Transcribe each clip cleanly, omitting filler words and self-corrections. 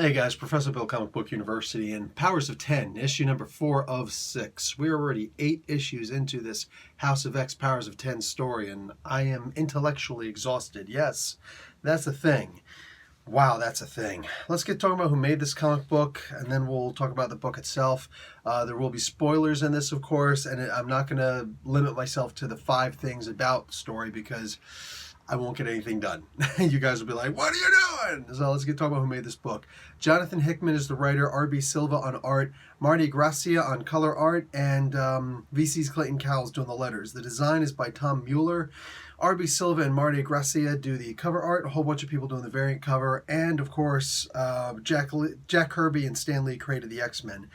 Hey guys, Professor Bill, Comic Book University, and Powers of 10, issue number 4 of 6. We're already 8 issues into this House of X Powers of 10 story, and I am intellectually exhausted. Yes, that's a thing. Wow, that's a thing. Let's get talking about who made this comic book, and then we'll talk about the book itself. There will be spoilers in this, of course, and I'm not going to limit myself to the 5 things about the story because I won't get anything done. You guys will be like, what are you doing? So let's get talking about who made this book. Jonathan Hickman is the writer, R.B. Silva on art, Marty Gracia on color art, and VC's Clayton Cowles doing the letters. The design is by Tom Mueller. R.B. Silva and Marty Gracia do the cover art, a whole bunch of people doing the variant cover, and of course, Jack Kirby and Stan Lee created the X-Men.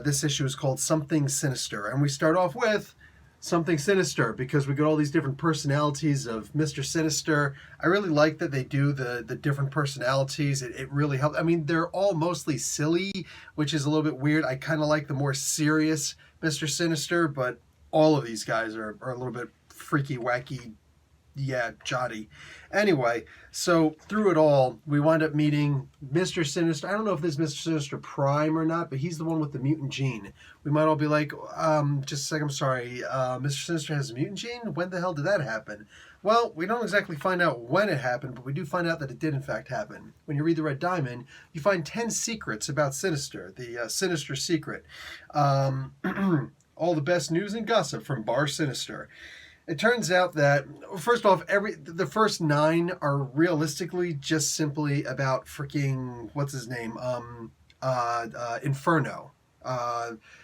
This issue is called Something Sinister, and we start off with Something Sinister because we get all these different personalities of Mr. Sinister. I really like that they do the different personalities. It really helps. I mean, they're all mostly silly, which is a little bit weird. I kind of like the more serious Mr. Sinister, but all of these guys are a little bit freaky, wacky, jolly. Anyway, so through it all, we wind up meeting Mr. Sinister. I don't know if this is Mr. Sinister Prime or not, but he's the one with the mutant gene. We might all be like, just a second, I'm sorry, Mr. Sinister has a mutant gene? When the hell did that happen? Well, we don't exactly find out when it happened, but we do find out that it did in fact happen. When you read The Red Diamond, you find 10 secrets about Sinister, the Sinister secret. All the best news and gossip from Bar Sinister. It turns out that, first off, the first 9 are realistically just simply about freaking, what's his name, Inferno.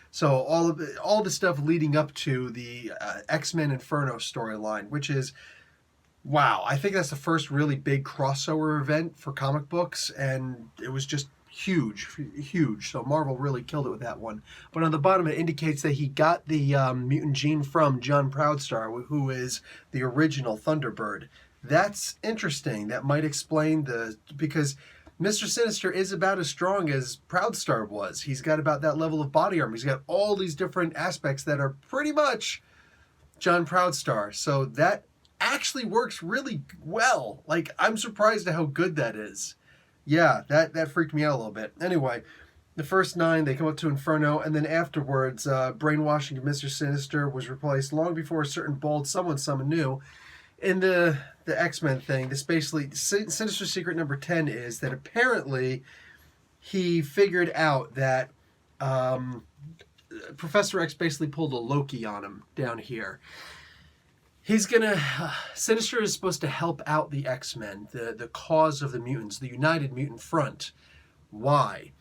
So all the stuff leading up to the X-Men Inferno storyline, which is, wow, I think that's the first really big crossover event for comic books, and it was just huge. So Marvel really killed it with that one. But on the bottom, it indicates that he got the mutant gene from John Proudstar, who is the original Thunderbird. That's interesting. That might explain because Mr. Sinister is about as strong as Proudstar was. He's got about that level of body armor. He's got all these different aspects that are pretty much John Proudstar. So that actually works really well. Like, I'm surprised at how good that is. Yeah, that freaked me out a little bit. Anyway, the first 9, they come up to Inferno, and then afterwards, brainwashing of Mr. Sinister was replaced long before a certain bald someone knew. In the X-Men thing, this basically, Sinister Secret number 10 is that apparently he figured out that Professor X basically pulled a Loki on him down here. Sinister is supposed to help out the X-Men, the cause of the mutants, the United Mutant Front. Why?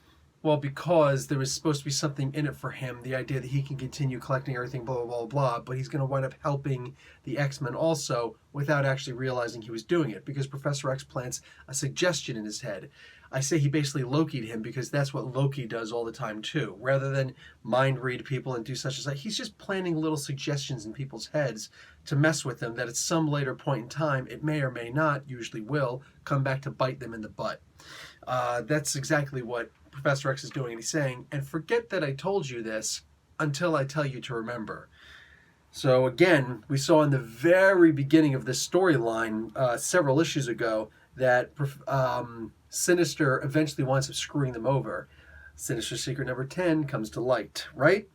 Well, because there was supposed to be something in it for him, the idea that he can continue collecting everything, blah, blah, blah, blah, but he's going to wind up helping the X-Men also without actually realizing he was doing it, because Professor X plants a suggestion in his head. I say he basically Loki'd him because that's what Loki does all the time too. Rather than mind read people and do such as that, he's just planting little suggestions in people's heads to mess with them that at some later point in time, it may or may not, usually will, come back to bite them in the butt. That's exactly what Professor X is doing, and he's saying, and forget that I told you this until I tell you to remember. So again, we saw in the very beginning of this storyline several issues ago that Sinister eventually winds up screwing them over. Sinister Secret number 10 comes to light, right?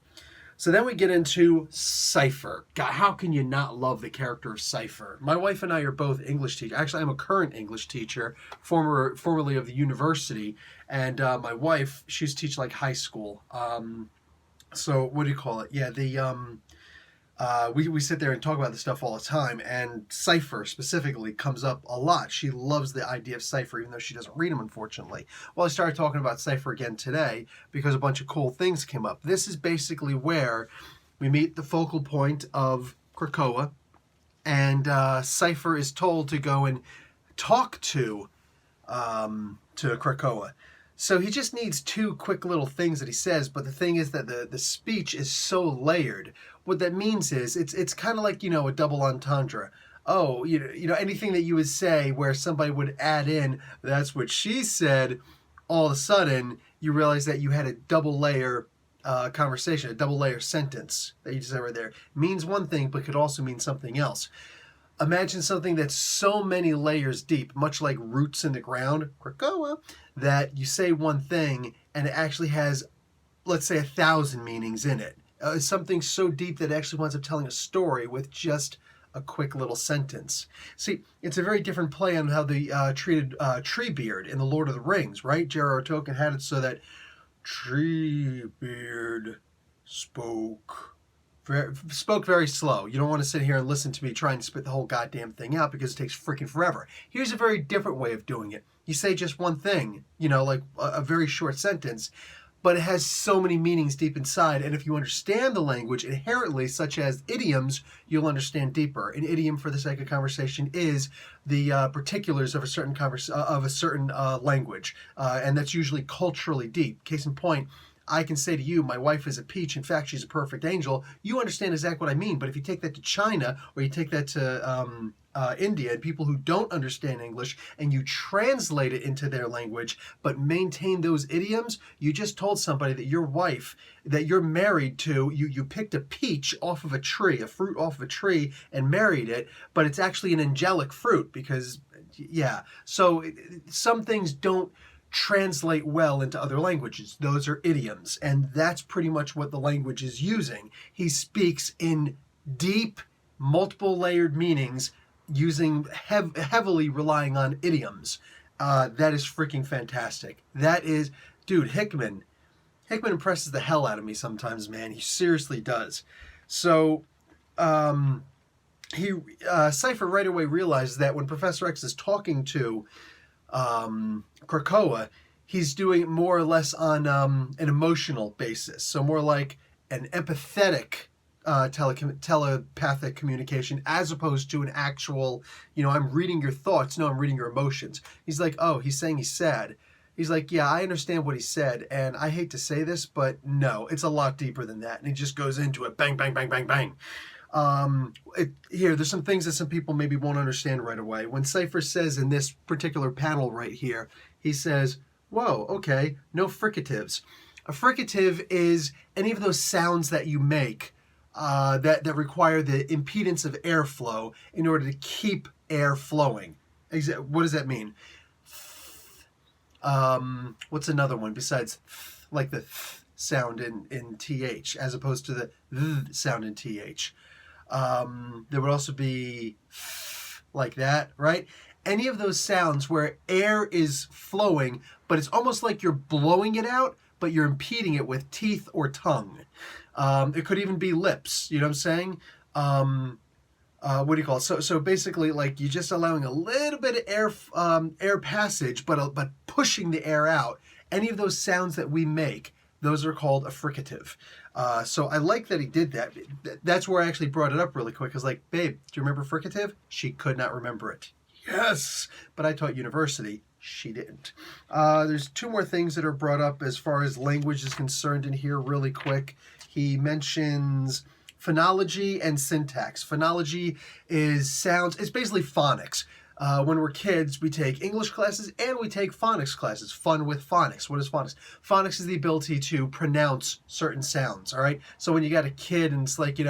So then we get into Cypher. God, how can you not love the character of Cypher? My wife and I are both English teachers. Actually, I'm a current English teacher, formerly of the university. And my wife, she's teaching like high school. So what do you call it? Yeah, we sit there and talk about this stuff all the time, and Cypher specifically comes up a lot. She loves the idea of Cypher, even though she doesn't read them, unfortunately. Well, I started talking about Cypher again today because a bunch of cool things came up. This is basically where we meet the focal point of Krakoa, and Cypher is told to go and talk to Krakoa. So he just needs 2 quick little things that he says, but the thing is that the speech is so layered. What that means is it's kind of like, a double entendre. Oh, anything that you would say where somebody would add in, that's what she said, all of a sudden you realize that you had a double layer conversation, a double layer sentence that you just said right there. It means one thing, but could also mean something else. Imagine something that's so many layers deep, much like roots in the ground, krakoa, that you say one thing and it actually has, let's say, 1,000 meanings in it. Something so deep that it actually winds up telling a story with just a quick little sentence. See, it's a very different play on how they treated Treebeard in The Lord of the Rings, right? J.R.R. Tolkien had it so that Treebeard spoke very slow. You don't want to sit here and listen to me try and spit the whole goddamn thing out because it takes freaking forever. Here's a very different way of doing it. You say just one thing, like a very short sentence, but it has so many meanings deep inside. And if you understand the language inherently, such as idioms, you'll understand deeper. An idiom, for the sake of conversation, is the particulars of a certain language, and that's usually culturally deep. Case in point, I can say to you, my wife is a peach. In fact, she's a perfect angel. You understand exactly what I mean. But if you take that to China, or you take that to India, and people who don't understand English, and you translate it into their language, but maintain those idioms, you just told somebody that your wife, that you're married to, you picked a peach off of a tree, a fruit off of a tree, and married it, but it's actually an angelic fruit because, yeah. So some things don't translate well into other languages. Those are idioms, and that's pretty much what the language is using. He speaks in deep, multiple layered meanings using heavily relying on idioms. That is freaking fantastic. That is, dude, Hickman impresses the hell out of me sometimes, man. He seriously does. So Cypher right away realizes that when Professor X is talking to Krakoa, he's doing it more or less on an emotional basis. So more like an empathetic telepathic communication as opposed to an actual, I'm reading your thoughts. No, I'm reading your emotions. He's like, oh, he's saying he's sad. He's like, yeah, I understand what he said, and I hate to say this, but no, it's a lot deeper than that. And he just goes into it, bang, bang, bang, bang, bang. There's some things that some people maybe won't understand right away. When Cypher says in this particular panel right here, he says, whoa, okay, no fricatives. A fricative is any of those sounds that you make that require the impedance of airflow in order to keep air flowing. What does that mean? What's another one besides like the sound in TH as opposed to the sound in TH? There would also be like that, right? Any of those sounds where air is flowing, but it's almost like you're blowing it out, but you're impeding it with teeth or tongue. It could even be lips, you know what I'm saying? What do you call it? So basically, like, you're just allowing a little bit of air passage, but pushing the air out. Any of those sounds that we make, those are called a fricative. So I like that he did that. That's where I actually brought it up really quick. I was like, babe, do you remember fricative? She could not remember it. Yes! But I taught university. She didn't. There's two more things that are brought up as far as language is concerned in here really quick. He mentions phonology and syntax. Phonology is sounds. It's basically phonics. When we're kids, we take English classes and we take phonics classes. Fun with phonics. What is phonics? Phonics is the ability to pronounce certain sounds, all right? So when you got a kid and it's like, I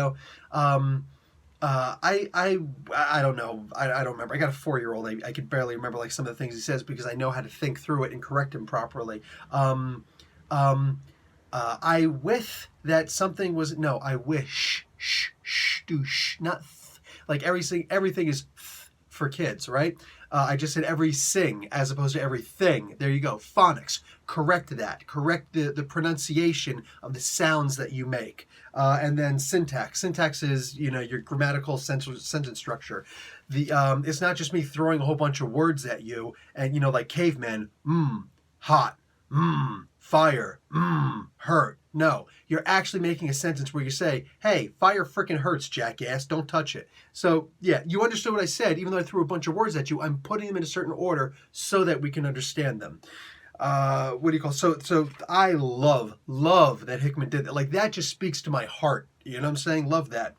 don't know. I don't remember. I got a 4-year-old. I could barely remember like some of the things he says because I know how to think through it and correct him properly. I with that something was, no, I wish, douche, not like everything is for kids, right? I just said every sing as opposed to everything. There you go. Phonics. Correct that. Correct the pronunciation of the sounds that you make. And then syntax. Syntax is, your grammatical sentence structure. It's not just me throwing a whole bunch of words at you and, like cavemen, hot, fire, hurt. No, you're actually making a sentence where you say, hey, fire frickin' hurts, jackass, don't touch it. So, yeah, you understood what I said. Even though I threw a bunch of words at you, I'm putting them in a certain order so that we can understand them. So I love that Hickman did that. Like, that just speaks to my heart. You know what I'm saying? Love that.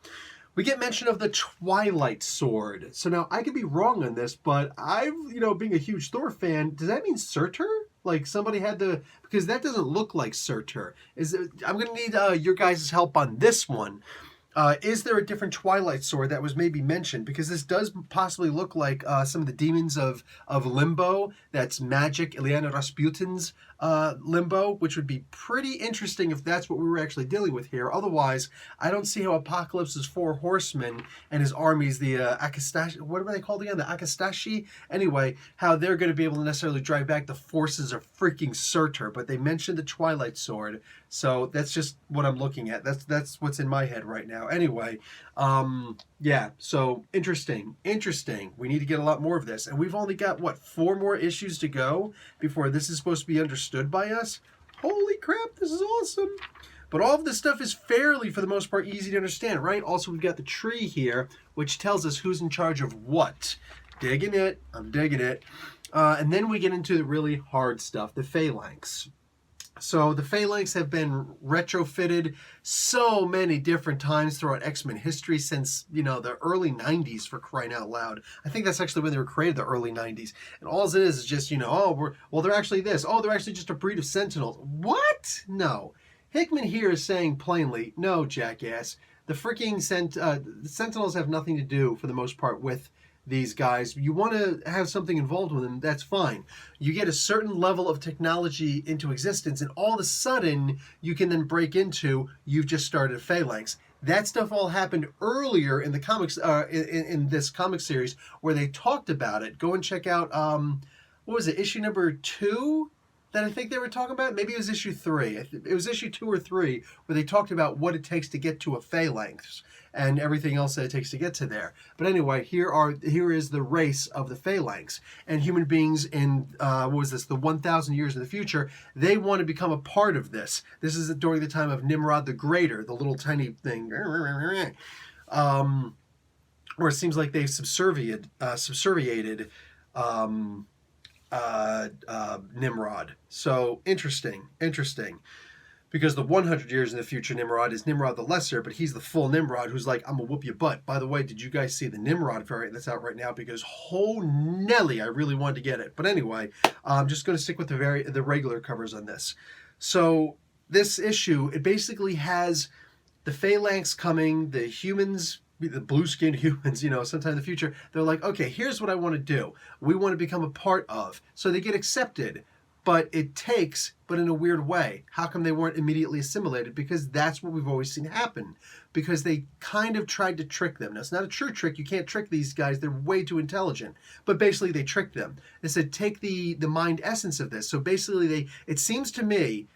We get mention of the Twilight Sword. So now, I could be wrong on this, but being a huge Thor fan, does that mean Surtur? Like somebody had to, because that doesn't look like Surtur. I'm going to need your guys' help on this one. Is there a different Twilight sword that was maybe mentioned? Because this does possibly look like some of the demons of Limbo. That's magic, Ilyana Rasputin's Limbo, which would be pretty interesting if that's what we were actually dealing with here. Otherwise, I don't see how Apocalypse's 4 horsemen and his armies, the Akastashi, what are they called again? The Akastashi? Anyway, how they're going to be able to necessarily drive back the forces of freaking Surtur. But they mentioned the Twilight sword, so that's just what I'm looking at. That's what's in my head right now. Anyway, yeah, so interesting. We need to get a lot more of this. And we've only got, what, 4 more issues to go before this is supposed to be understood by us? Holy crap, this is awesome. But all of this stuff is fairly, for the most part, easy to understand, right? Also, we've got the tree here, which tells us who's in charge of what. Digging it. I'm digging it. And then we get into the really hard stuff, the Phalanx. So the Phalanx have been retrofitted so many different times throughout X-Men history since, you know, the early 90s, for crying out loud. I think that's actually when they were created, the early 90s. And all it is just, you know, oh, well, they're actually this. Oh, they're actually just a breed of Sentinels. What? No. Hickman here is saying plainly, no, jackass. The freaking Sentinels have nothing to do, for the most part, with these guys. You want to have something involved with them, that's fine. You get a certain level of technology into existence, and all of a sudden, you can then break into, you've just started a Phalanx. That stuff all happened earlier in the comics, in this comic series, where they talked about it. Go and check out, what was it, issue number 2? That I think they were talking about? Maybe it was issue 3. It was issue 2 or 3 where they talked about what it takes to get to a Phalanx and everything else that it takes to get to there. But anyway, here is the race of the Phalanx. And human beings in, what was this, the 1,000 years in the future, they want to become a part of this. This is during the time of Nimrod the Greater, the little tiny thing. Or it seems like they've subserviated Nimrod. So interesting. Because the 100 years in the future Nimrod is Nimrod the Lesser, but he's the full Nimrod who's like, I'm gonna whoop your butt. By the way, did you guys see the Nimrod variant that's out right now? Because oh Nelly, I really wanted to get it. But anyway, I'm just gonna stick with the regular covers on this. So this issue, it basically has the Phalanx coming, the humans, the blue-skinned humans, you know, sometime in the future, they're like, okay, here's what I want to do. We want to become a part of. So they get accepted, but it takes, but in a weird way. How come they weren't immediately assimilated? Because that's what we've always seen happen. Because they kind of tried to trick them. Now, it's not a true trick. You can't trick these guys. They're way too intelligent. But basically, they tricked them. They said, take the mind essence of this. So basically, it seems to me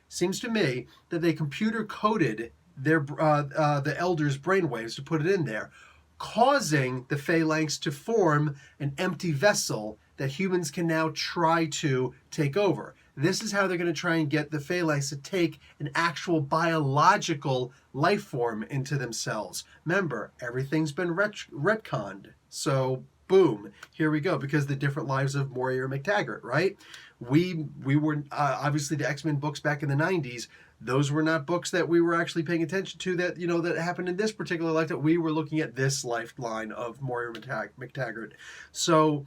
that they computer coded the elders' brainwaves to put it in there, causing the Phalanx to form an empty vessel that humans can now try to take over. This is how they're going to try and get the Phalanx to take an actual biological life form into themselves. Remember, everything's been retconned. So, boom, here we go, because the different lives of Moira McTaggart, right? We were, obviously, the X-Men books back in the 90s, those were not books that we were actually paying attention to that, you know, that happened in this particular life, that we were looking at this lifeline of Moira McTaggart. So,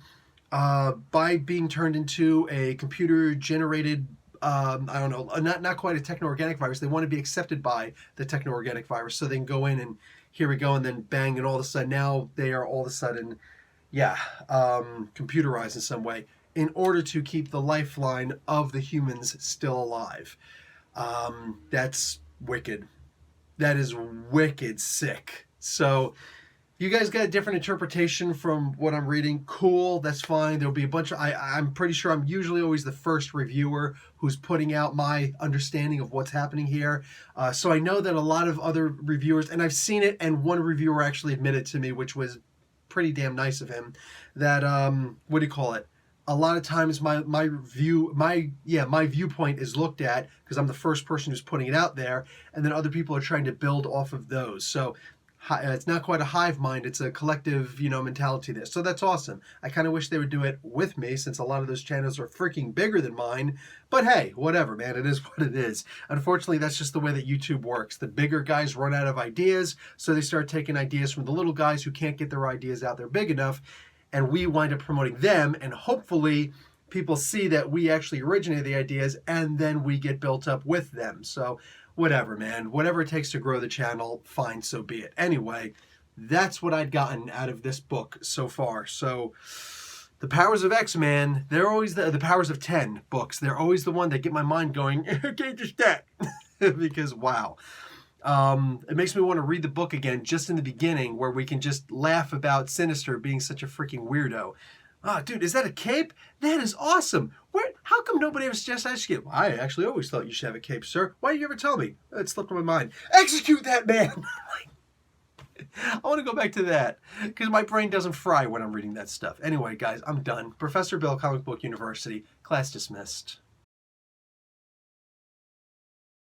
by being turned into a computer-generated, I don't know, not quite a techno-organic virus, they want to be accepted by the techno-organic virus, so they can go in and here we go, and then bang, and all of a sudden, now they are all of a sudden, computerized in some way, in order to keep the lifeline of the humans still alive. That's wicked. That is wicked sick. So you guys got a different interpretation from what I'm reading. Cool, that's fine. There'll be a bunch of, I'm pretty sure I'm usually always the first reviewer who's putting out my understanding of what's happening here. So I know that a lot of other reviewers, and I've seen it, and one reviewer actually admitted to me, which was pretty damn nice of him, that, what do you call it? A lot of times my viewpoint is looked at because I'm the first person who's putting it out there, and then other people are trying to build off of those. So it's not quite a hive mind, it's a collective, you know, mentality there. So that's awesome. I kind of wish they would do it with me, since a lot of those channels are freaking bigger than mine. But hey, whatever, man. It is what it is. Unfortunately, that's just the way that YouTube works. The bigger guys run out of ideas, so they start taking ideas from the little guys who can't get their ideas out there big enough, and we wind up promoting them, and hopefully people see that we actually originated the ideas, and then we get built up with them. So whatever, man. Whatever it takes to grow the channel, fine, so be it. Anyway, that's what I'd gotten out of this book so far. So the Powers of X, man, they're always the Powers of 10 books. They're always the one that get my mind going, okay, just that. Because, wow. It makes me want to read the book again just in the beginning, where we can just laugh about Sinister being such a freaking weirdo. Oh, dude, is that a cape? That is awesome. How come nobody ever suggests I should get? Well, I actually always thought you should have a cape, sir. Why did you ever tell me? It slipped on my mind. Execute that man! I want to go back to that, because my brain doesn't fry when I'm reading that stuff. Anyway, guys, I'm done. Professor Bill, Comic Book University. Class dismissed.